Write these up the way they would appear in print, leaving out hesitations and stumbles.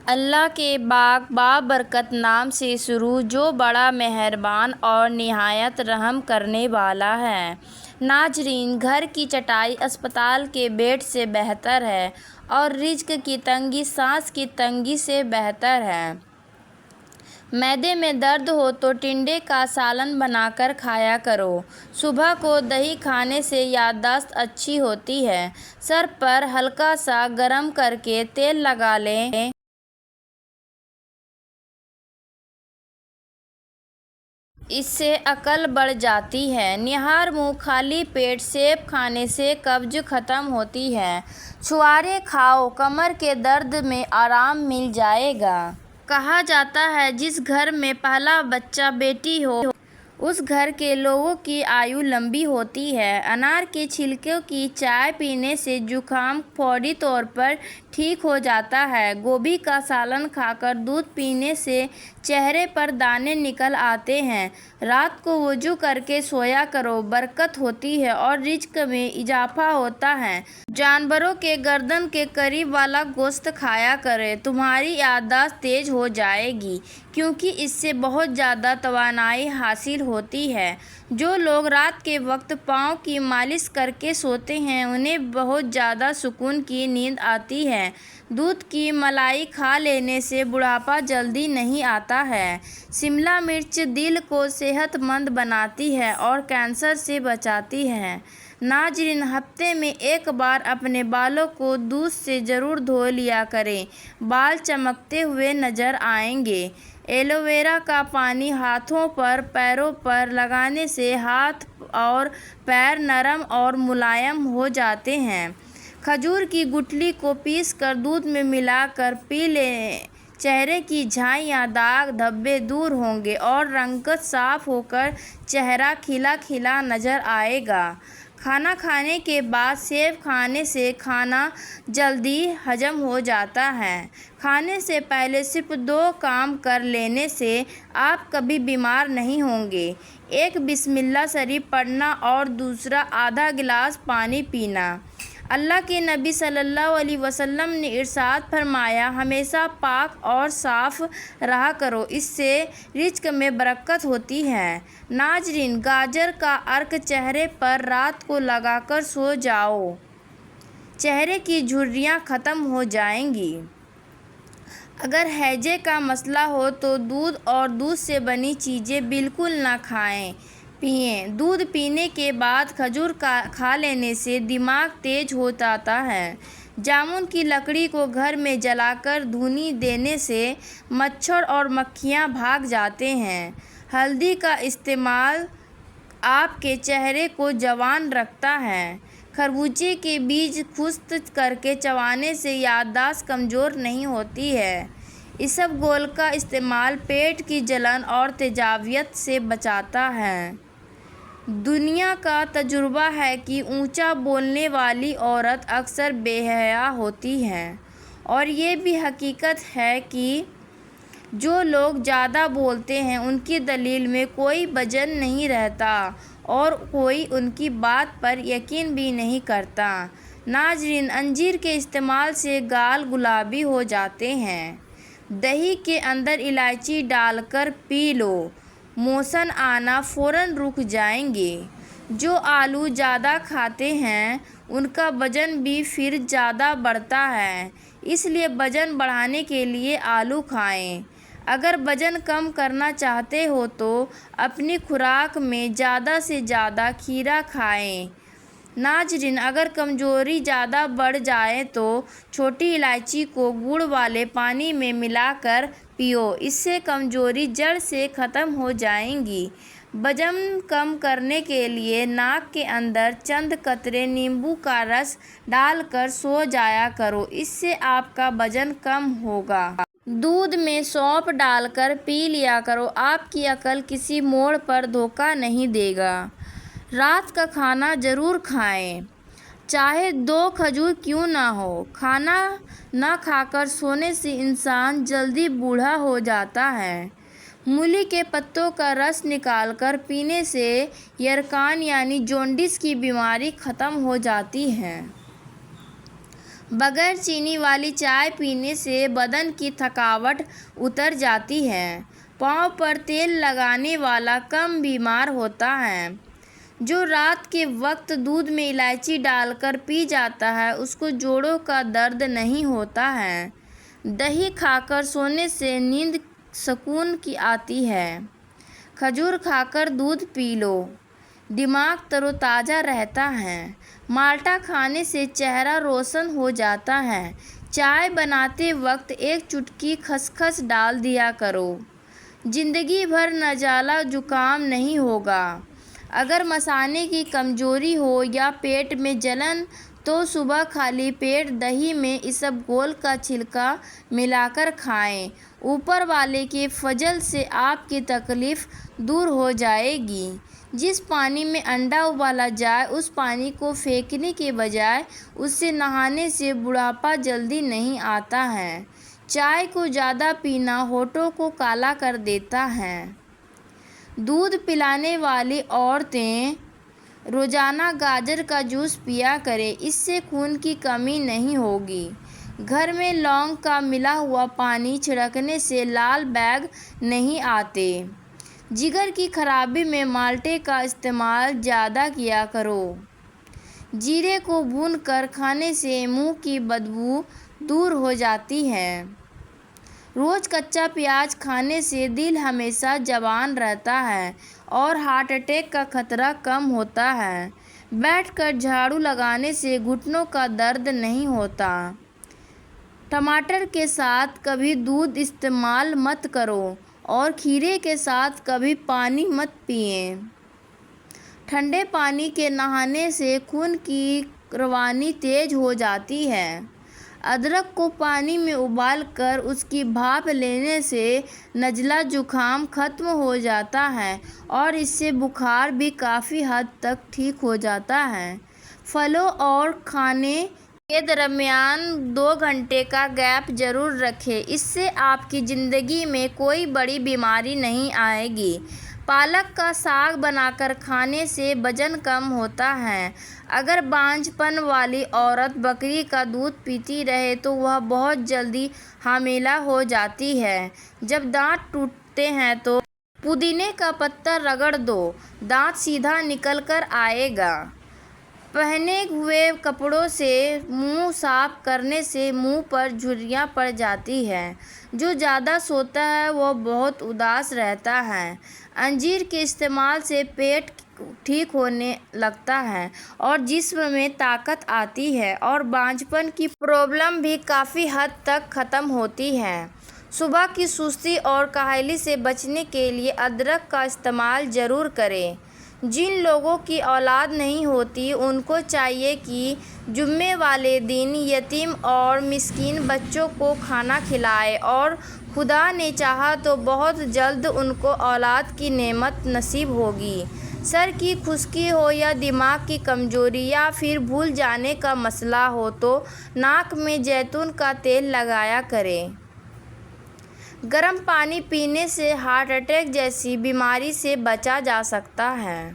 اللہ کے باغ بابرکت نام سے شروع جو بڑا مہربان اور نہایت رحم کرنے والا ہے۔ ناظرین، گھر کی چٹائی اسپتال کے بیڈ سے بہتر ہے اور رزق کی تنگی سانس کی تنگی سے بہتر ہے۔ معدے میں درد ہو تو ٹنڈے کا سالن بنا کر کھایا کرو۔ صبح کو دہی کھانے سے یادداشت اچھی ہوتی ہے۔ سر پر ہلکا سا گرم کرکے تیل لگا لیں۔ اس سے عقل بڑھ جاتی ہے۔ نہار منہ خالی پیٹ سیب کھانے سے قبض ختم ہوتی ہے۔ چھوارے کھاؤ، کمر کے درد میں آرام مل جائے گا۔ کہا جاتا ہے جس گھر میں پہلا بچہ بیٹی ہو اس گھر کے لوگوں کی آیو لمبی ہوتی ہے۔ انار کے چھلکوں کی چائے پینے سے زکام فوری طور پر ٹھیک ہو جاتا ہے۔ گوبھی کا سالن کھا کر دودھ پینے سے چہرے پر دانے نکل آتے ہیں۔ رات کو وضو کر کے سویا کرو، برکت ہوتی ہے اور رزق میں اضافہ ہوتا ہے۔ جانوروں کے گردن کے قریب والا گوشت کھایا کرو، تمہاری یادداشت تیز ہو جائے گی کیونکہ اس سے بہت زیادہ توانائی حاصل ہوتی ہے۔ جو لوگ رات کے وقت پاؤں کی مالش کر کے سوتے ہیں انہیں بہت زیادہ سکون کی نیند آتی ہے۔ دودھ کی ملائی کھا لینے سے بڑھاپا جلدی نہیں آتا ہے۔ شملہ مرچ دل کو صحت مند بناتی ہے اور کینسر سے بچاتی ہے۔ ناظرین، ہفتے میں ایک بار اپنے بالوں کو دودھ سے ضرور دھو لیا کریں، بال چمکتے ہوئے نظر آئیں گے۔ ایلو ویرا کا پانی ہاتھوں پر پیروں پر لگانے سے ہاتھ اور پیر نرم اور ملائم ہو جاتے ہیں۔ کھجور کی گٹلی کو پیس کر دودھ میں ملا کر پی لیں، چہرے کی جھائیاں داغ دھبے دور ہوں گے اور رنگت صاف ہو کر چہرہ کھلا کھلا نظر آئے گا۔ کھانا کھانے کے بعد سیب کھانے سے کھانا جلدی ہضم ہو جاتا ہے۔ کھانے سے پہلے صرف 2 کام کر لینے سے آپ کبھی بیمار نہیں ہوں گے، ایک بسم اللہ شریف پڑھنا اور دوسرا آدھا گلاس پانی پینا۔ اللہ کے نبی صلی اللہ علیہ وسلم نے ارشاد فرمایا، ہمیشہ پاک اور صاف رہا کرو، اس سے رزق میں برکت ہوتی ہے۔ ناظرین، گاجر کا عرق چہرے پر رات کو لگا کر سو جاؤ، چہرے کی جھریاں ختم ہو جائیں گی۔ اگر ہیضے کا مسئلہ ہو تو دودھ اور دودھ سے بنی چیزیں بالکل نہ کھائیں پیئیں۔ دودھ پینے کے بعد کھجور کھا لینے سے دماغ تیز ہو جاتا ہے۔ جامن کی لکڑی کو گھر میں جلا کر دھونی دینے سے مچھر اور مکھیاں بھاگ جاتے ہیں۔ ہلدی کا استعمال آپ کے چہرے کو جوان رکھتا ہے۔ خربوزے کے بیج خشک کر کے چبانے سے یادداشت کمزور نہیں ہوتی ہے۔ اسبگول کا استعمال پیٹ کی جلن اور تیزابیت سے بچاتا ہے۔ دنیا کا تجربہ ہے کہ اونچا بولنے والی عورت اکثر بے حیا ہوتی ہے، اور یہ بھی حقیقت ہے کہ جو لوگ زیادہ بولتے ہیں ان کی دلیل میں کوئی وزن نہیں رہتا اور کوئی ان کی بات پر یقین بھی نہیں کرتا۔ ناظرین، انجیر کے استعمال سے گال گلابی ہو جاتے ہیں۔ دہی کے اندر الائچی ڈال کر پی لو، موشن آنا فوراً رک جائیں گے۔ جو آلو زیادہ کھاتے ہیں ان کا وزن بھی پھر زیادہ بڑھتا ہے، اس لیے وزن بڑھانے کے لیے آلو کھائیں۔ اگر وزن کم کرنا چاہتے ہو تو اپنی خوراک میں زیادہ سے زیادہ کھیرا کھائیں۔ ناظرین، اگر کمزوری زیادہ بڑھ جائے تو چھوٹی الائچی کو گڑ والے پانی میں ملا کر پیو، اس سے کمزوری جڑ سے ختم ہو جائے گی۔ وزن کم کرنے کے لیے ناک کے اندر چند قطرے نیمبو کا رس ڈال کر سو جایا کرو، اس سے آپ کا وزن کم ہوگا۔ دودھ میں سونف ڈال کر پی لیا کرو، آپ کی عقل کسی موڑ پر دھوکہ نہیں دے گا۔ رات کا کھانا ضرور کھائیں، چاہے 2 کھجور کیوں نہ ہو۔ کھانا نہ کھا کر سونے سے انسان جلدی بوڑھا ہو جاتا ہے۔ مولی کے پتوں کا رس نکال کر پینے سے یرقان یعنی جونڈس کی بیماری ختم ہو جاتی ہے۔ بغیر چینی والی چائے پینے سے بدن کی تھکاوٹ اتر جاتی ہے۔ پاؤں پر تیل لگانے والا کم بیمار ہوتا ہے۔ جو رات کے وقت دودھ میں الائچی ڈال کر پی جاتا ہے اس کو جوڑوں کا درد نہیں ہوتا ہے۔ دہی کھا کر سونے سے نیند سکون کی آتی ہے۔ کھجور کھا کر دودھ پی لو، دماغ تر و تازہ رہتا ہے۔ مالٹا کھانے سے چہرہ روشن ہو جاتا ہے۔ چائے بناتے وقت ایک چٹکی خسخس ڈال دیا کرو، زندگی بھر نزلہ زکام نہیں ہوگا۔ اگر مثانے کی کمزوری ہو یا پیٹ میں جلن تو صبح خالی پیٹ دہی میں اسبگول کا چھلکا ملا کر کھائیں۔ اوپر والے کے فضل سے آپ کی تکلیف دور ہو جائے گی۔ جس پانی میں انڈا ابالا جائے اس پانی کو پھینکنے کے بجائے اس سے نہانے سے بڑھاپا جلدی نہیں آتا ہے۔ چائے کو زیادہ پینا ہونٹوں کو کالا کر دیتا ہے۔ دودھ پلانے والی عورتیں روزانہ گاجر کا جوس پیا کریں، اس سے خون کی کمی نہیں ہوگی۔ گھر میں لونگ کا ملا ہوا پانی چھڑکنے سے لال بیگ نہیں آتے۔ جگر کی خرابی میں مالٹے کا استعمال زیادہ کیا کرو۔ زیرے کو بھون کر کھانے سے منہ کی بدبو دور ہو جاتی ہے۔ روز کچا پیاز کھانے سے دل ہمیشہ جوان رہتا ہے اور ہارٹ اٹیک کا خطرہ کم ہوتا ہے۔ بیٹھ کر جھاڑو لگانے سے گھٹنوں کا درد نہیں ہوتا۔ ٹماٹر کے ساتھ کبھی دودھ استعمال مت کرو اور کھیرے کے ساتھ کبھی پانی مت پئیں۔ ٹھنڈے پانی کے نہانے سے خون کی روانی تیز ہو جاتی ہے۔ ادرک کو پانی میں ابال کر اس کی بھاپ لینے سے نزلہ زکام ختم ہو جاتا ہے اور اس سے بخار بھی کافی حد تک ٹھیک ہو جاتا ہے۔ پھلوں اور کھانے کے درمیان 2 گھنٹے کا گیپ ضرور رکھیں، اس سے آپ کی زندگی میں کوئی بڑی بیماری نہیں آئے گی۔ پالک کا ساگ بنا کر کھانے سے وزن کم ہوتا ہے۔ اگر بانجھ پن والی عورت بکری کا دودھ پیتی رہے تو وہ بہت جلدی حاملہ ہو جاتی ہے۔ جب دانت ٹوٹتے ہیں تو پودینے کا پتا رگڑ دو، دانت سیدھا نکل کر آئے گا۔ پہنے ہوئے کپڑوں سے منہ صاف کرنے سے منہ پر جھریاں پڑ جاتی ہیں۔ جو زیادہ سوتا ہے وہ بہت اداس رہتا ہے۔ انجیر کے استعمال سے پیٹ ٹھیک ہونے لگتا ہے اور جسم میں طاقت آتی ہے اور بانجھ پن کی پرابلم بھی کافی حد تک ختم ہوتی ہے۔ صبح کی سستی اور کاہلی سے بچنے کے لیے ادرک کا استعمال ضرور کریں۔ جن لوگوں کی اولاد نہیں ہوتی ان کو چاہیے کہ جمعے والے دن یتیم اور مسکین بچوں کو کھانا کھلائیں اور خدا نے چاہا تو بہت جلد ان کو اولاد کی نعمت نصیب ہوگی۔ سر کی خشکی ہو یا دماغ کی کمزوری یا پھر بھول جانے کا مسئلہ ہو تو ناک میں زیتون کا تیل لگایا کریں۔ گرم پانی پینے سے ہارٹ اٹیک جیسی بیماری سے بچا جا سکتا ہے۔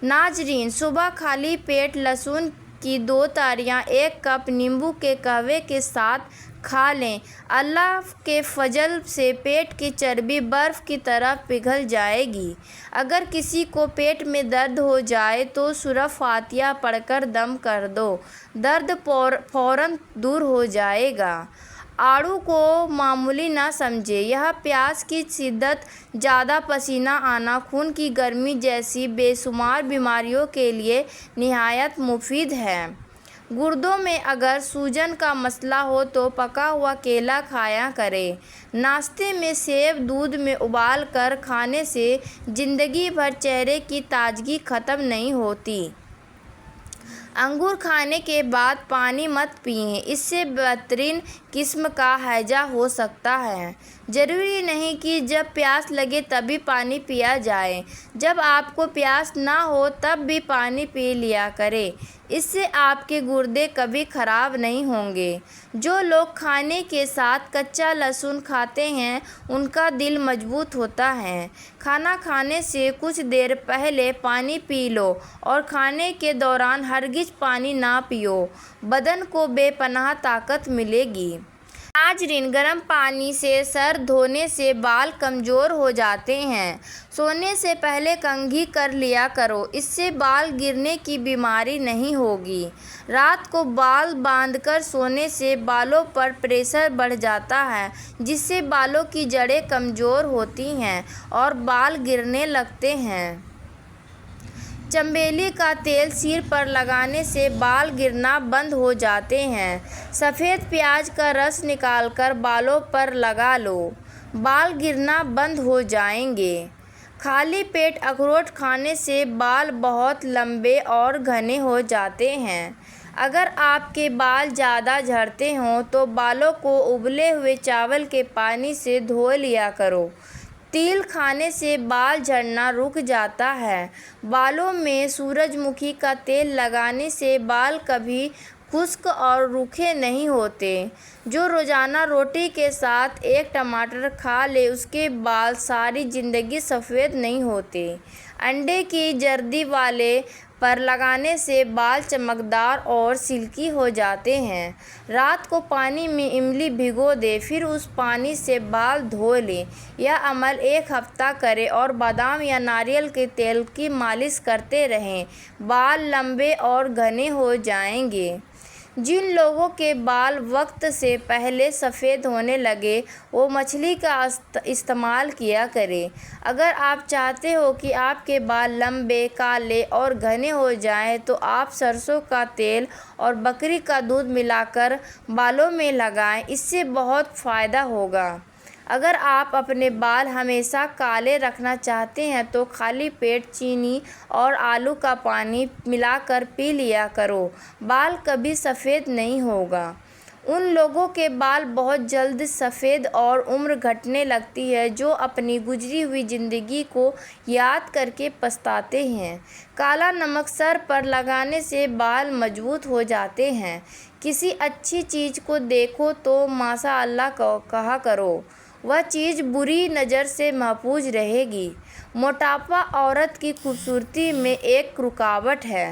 ناظرین، صبح خالی پیٹ لہسن کی 2 تاریاں 1 کپ نیمبو کے قہوے کے ساتھ کھا لیں۔ اللہ کے فضل سے پیٹ کی چربی برف کی طرح پگھل جائے گی۔ اگر کسی کو پیٹ میں درد ہو جائے تو سورہ فاتحہ پڑھ کر دم کر دو، درد فوراً دور ہو جائے گا۔ آڑو کو معمولی نہ سمجھیں، یہ پیاس کی شدت، زیادہ پسینہ آنا، خون کی گرمی جیسی بے شمار بیماریوں کے لیے نہایت مفید ہے۔ گردوں میں اگر سوجن کا مسئلہ ہو تو پکا ہوا کیلا کھایا کریں۔ ناشتے میں سیب دودھ میں ابال کر کھانے سے زندگی بھر چہرے کی تازگی ختم نہیں ہوتی۔ انگور کھانے کے بعد پانی مت پئیں، اس سے بہترین قسم کا ہیضہ ہو سکتا ہے۔ ضروری نہیں کہ جب پیاس لگے تبھی پانی پیا جائے، جب آپ کو پیاس نہ ہو تب بھی پانی پی لیا کریں۔ اس سے آپ کے گردے کبھی خراب نہیں ہوں گے۔ جو لوگ کھانے کے ساتھ کچا لہسن کھاتے ہیں ان کا دل مضبوط ہوتا ہے۔ کھانا کھانے سے کچھ دیر پہلے پانی پی لو اور کھانے کے دوران ہرگز پانی نہ پیو، بدن کو بے پناہ طاقت ملے گی۔ ناظرین، گرم پانی سے سر دھونے سے بال کمزور ہو جاتے ہیں۔ سونے سے پہلے کنگھی کر لیا کرو، اس سے بال گرنے کی بیماری نہیں ہوگی۔ رات کو بال باندھ کر سونے سے بالوں پر پریشر بڑھ جاتا ہے، جس سے بالوں کی جڑیں کمزور ہوتی ہیں اور بال گرنے لگتے ہیں۔ چنبیلی کا تیل سر پر لگانے سے بال گرنا بند ہو جاتے ہیں۔ سفید پیاز کا رس نکال کر بالوں پر لگا لو، بال گرنا بند ہو جائیں گے۔ خالی پیٹ اخروٹ کھانے سے بال بہت لمبے اور گھنے ہو جاتے ہیں۔ اگر آپ کے بال زیادہ جھڑتے ہوں تو بالوں کو ابلے ہوئے چاول کے پانی سے دھو لیا کرو۔ تیل کھانے سے بال جھڑنا رک جاتا ہے۔ بالوں میں سورج مکھی کا تیل لگانے سے بال کبھی خشک اور روکھے نہیں ہوتے۔ جو روزانہ روٹی کے ساتھ ایک ٹماٹر کھا لے اس کے بال ساری زندگی سفید نہیں ہوتے۔ انڈے کی زردی والے پر لگانے سے بال چمکدار اور سلکی ہو جاتے ہیں۔ رات کو پانی میں املی بھگو دیں، پھر اس پانی سے بال دھو لیں۔ یہ عمل ایک ہفتہ کریں اور بادام یا ناریل کے تیل کی مالش کرتے رہیں، بال لمبے اور گھنے ہو جائیں گے۔ جن لوگوں کے بال وقت سے پہلے سفید ہونے لگے وہ مچھلی کا استعمال کیا کریں۔ اگر آپ چاہتے ہو کہ آپ کے بال لمبے، کالے اور گھنے ہو جائیں تو آپ سرسوں کا تیل اور بکری کا دودھ ملا کر بالوں میں لگائیں، اس سے بہت فائدہ ہوگا۔ اگر آپ اپنے بال ہمیشہ کالے رکھنا چاہتے ہیں تو خالی پیٹ چینی اور آلو کا پانی ملا کر پی لیا کرو، بال کبھی سفید نہیں ہوگا۔ ان لوگوں کے بال بہت جلد سفید اور عمر گھٹنے لگتی ہے جو اپنی گزری ہوئی زندگی کو یاد کر کے پچھتاتے ہیں۔ کالا نمک سر پر لگانے سے بال مضبوط ہو جاتے ہیں۔ کسی اچھی چیز کو دیکھو تو ماشاء اللہ کہا کرو، وہ چیز بری نظر سے محفوظ رہے گی۔ موٹاپا عورت کی خوبصورتی میں ایک رکاوٹ ہے۔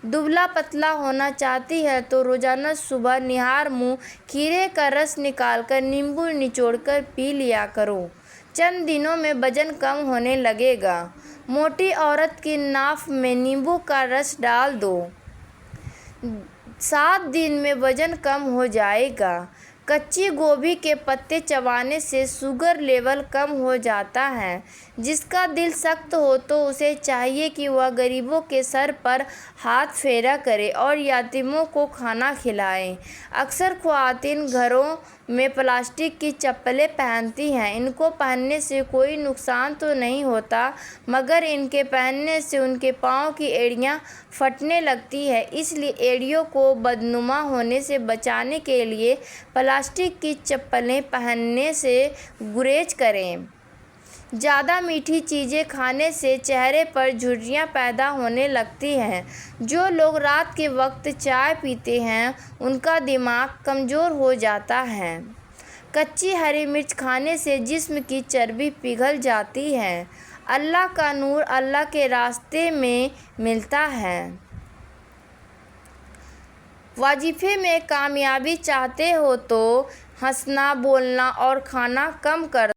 دبلا پتلا ہونا چاہتی ہے تو روزانہ صبح نہار منہ کھیرے کا رس نکال کر نیمبو نچوڑ کر پی لیا کرو، چند دنوں میں وزن کم ہونے لگے گا۔ موٹی عورت کی ناف میں نیمبو کا رس ڈال دو، 7 دن میں وزن کم ہو جائے گا۔ کچی گوبھی کے پتے چبانے سے شوگر لیول کم ہو جاتا ہے۔ جس کا دل سخت ہو تو اسے چاہیے کہ وہ غریبوں کے سر پر ہاتھ پھیرا کرے اور یتیموں کو کھانا کھلائے۔ اکثر خواتین گھروں میں پلاسٹک کی چپلیں پہنتی ہیں۔ ان کو پہننے سے کوئی نقصان تو نہیں ہوتا، مگر ان کے پہننے سے ان کے پاؤں کی ایڑیاں پھٹنے لگتی ہیں، اس لیے ایڑیوں کو بدنما ہونے سے بچانے کے لیے پلاسٹک کی چپلیں پہننے سے گریز کریں۔ زیادہ میٹھی چیزیں کھانے سے چہرے پر جھرریاں پیدا ہونے لگتی ہیں۔ جو لوگ رات کے وقت چائے پیتے ہیں ان کا دماغ کمزور ہو جاتا ہے۔ کچی ہری مرچ کھانے سے جسم کی چربی پگھل جاتی ہے۔ اللہ کا نور اللہ کے راستے میں ملتا ہے۔ وظیفے میں کامیابی چاہتے ہو تو ہنسنا، بولنا اور کھانا کم کر